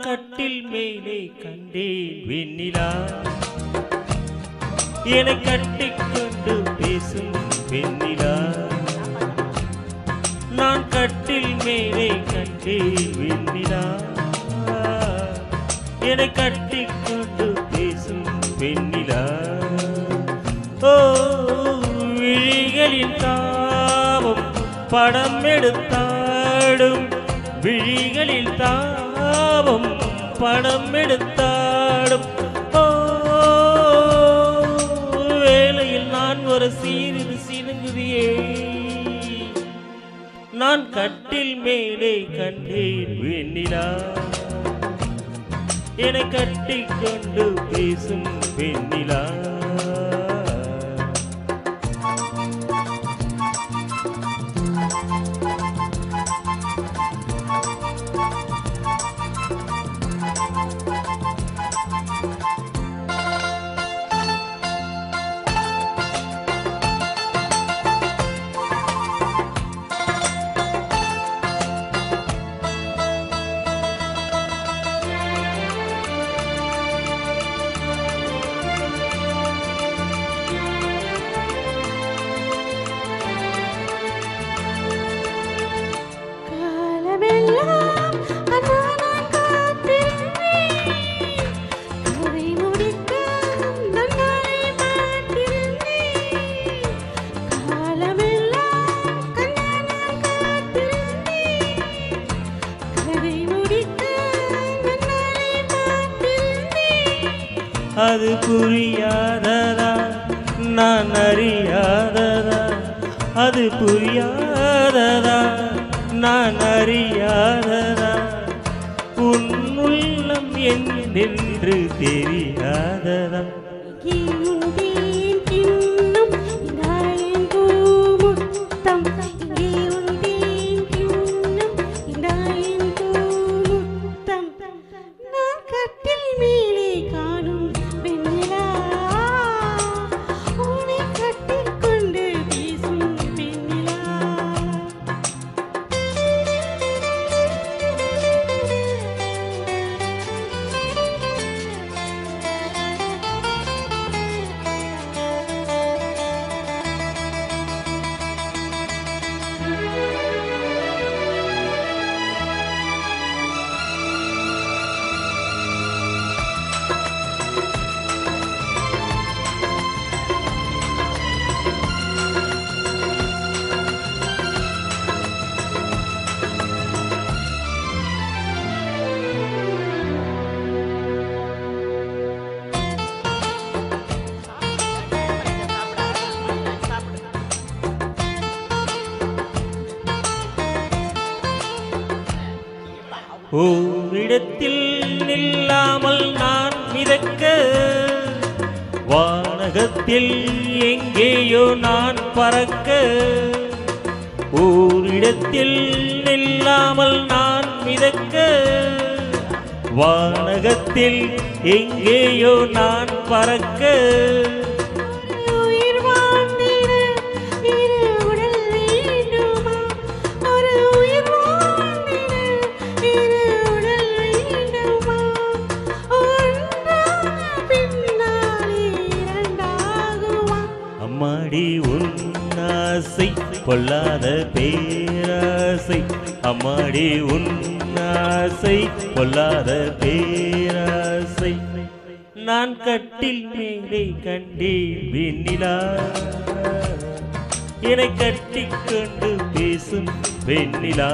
கட்டில் மேலே கண்டேன் வெண்ணிலா, என்னை கட்டிக்கொண்டு பேசும் வெண்ணிலா. நான் கட்டில் மேலே கண்டேன் வெண்ணிலா, என்னை கட்டிக்கொண்டு பேசும் வெண்ணிலா. ஓ விழிகளின் தாபம் படம் எடுத்தாடும், விழிகளில் தாபம் படம் எடுத்தாடும். ஓ வேளையில் நான் ஒரு சிறிது சினுங்குதியே, நான் கட்டில் மேலே கண்டேன் வெண்ணிலா, என்னை கட்டிக்கொண்டு பேசும் வெண்ணிலா. அது புரியாததா நான் அறியாததா, அது புரியாததா நான் அறியாததா, உன் உள்ளம் என்னென்று தெரியாததா. ஓரிடத்தில் நில்லாமல் நான் மிதக்க, வானகத்தில் எங்கேயோ நான் பறக்க. ஓரிடத்தில் நில்லாமல் நான் மிதக்க, வானகத்தில் எங்கேயோ நான் பறக்க. அம்மாடி உன்னாசை பொல்லாத பேராசை, அம்மாடி உன்னாசை பொல்லாத பேராசை. நான் கட்டில் மேலே கண்டேன் வெண்ணிலா, என்னை கட்டிக்கொண்டு பேசும் வெண்ணிலா.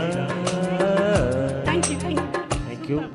Thank you.